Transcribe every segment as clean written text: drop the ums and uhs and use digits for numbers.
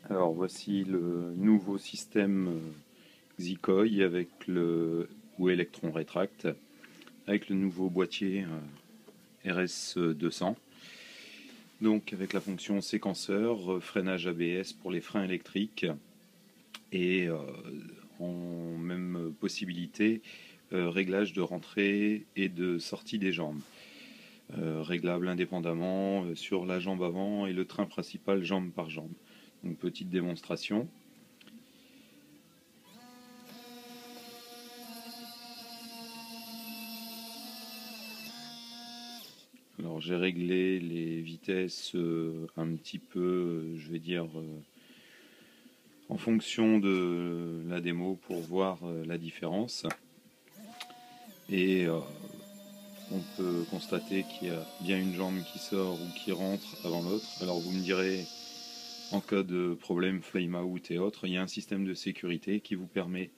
Alors voici le nouveau système Xikoi avec le ou Electron Retract avec le nouveau boîtier RS200. Donc avec la fonction séquenceur, freinage ABS pour les freins électriques et en même possibilité réglage de rentrée et de sortie des jambes. Réglable indépendamment sur la jambe avant et le train principal jambe par jambe. Donc petite démonstration. Alors j'ai réglé les vitesses un petit peu, je vais dire, en fonction de la démo pour voir la différence. Et on peut constater qu'il y a bien une jambe qui sort ou qui rentre avant l'autre. Alors vous me direz, en cas de problème flame out et autres, il y a un système de sécurité qui vous permet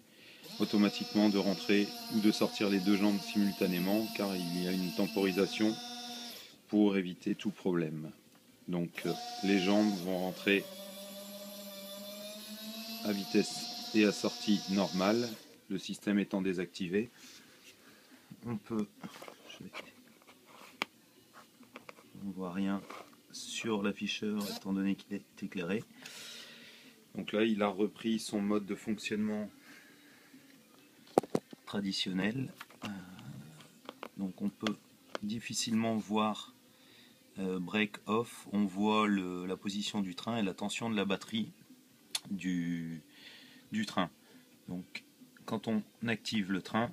automatiquement de rentrer ou de sortir les deux jambes simultanément, car il y a une temporisation pour éviter tout problème. Donc les jambes vont rentrer à vitesse et à sortie normale, le système étant désactivé. On voit rien sur l'afficheur étant donné qu'il est éclairé. Donc là il a repris son mode de fonctionnement traditionnel. Donc on peut difficilement voir break off. On voit la position du train et la tension de la batterie du train. Donc quand on active le train,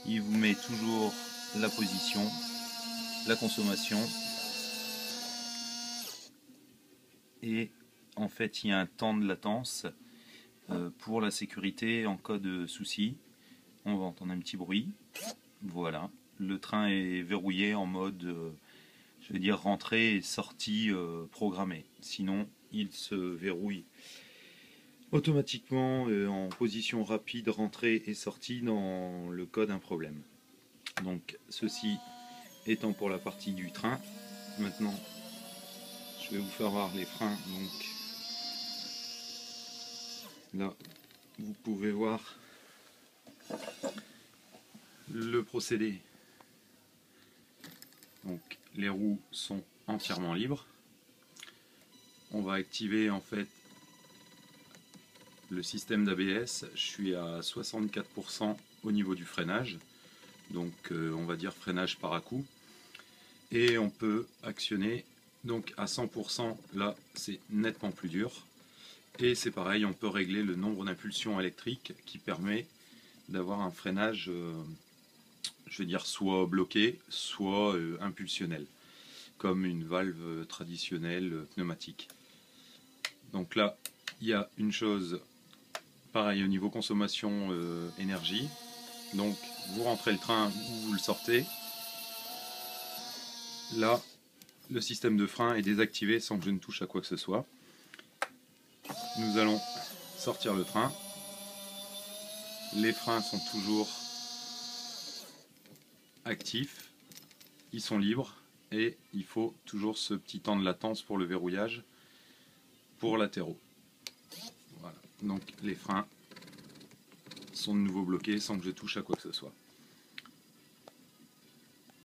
il vous met toujours la position, la consommation, et en fait il y a un temps de latence pour la sécurité en cas de souci. On va entendre un petit bruit. Voilà, le train est verrouillé en mode je vais dire rentrée et sortie programmée. Sinon il se verrouille automatiquement en position rapide, rentrée et sortie dans le cas d'un problème. Donc ceci étant pour la partie du train. Maintenant je vais vous faire voir les freins. Donc là vous pouvez voir le procédé. Donc les roues sont entièrement libres. On va activer en fait le système d'ABS. Je suis à 64% au niveau du freinage, donc on va dire freinage par à-coup, et on peut actionner donc à 100%. Là c'est nettement plus dur, et c'est pareil, on peut régler le nombre d'impulsions électriques qui permet d'avoir un freinage je vais dire soit bloqué, soit impulsionnel, comme une valve traditionnelle pneumatique. Donc là il y a une chose pareil au niveau consommation énergie. Donc vous rentrez le train ou vous le sortez. Là le système de frein est désactivé sans que je ne touche à quoi que ce soit. Nous allons sortir le train. Les freins sont toujours actifs, ils sont libres, et il faut toujours ce petit temps de latence pour le verrouillage pour latéraux. Voilà. Donc les freins sont de nouveau bloqués sans que je touche à quoi que ce soit.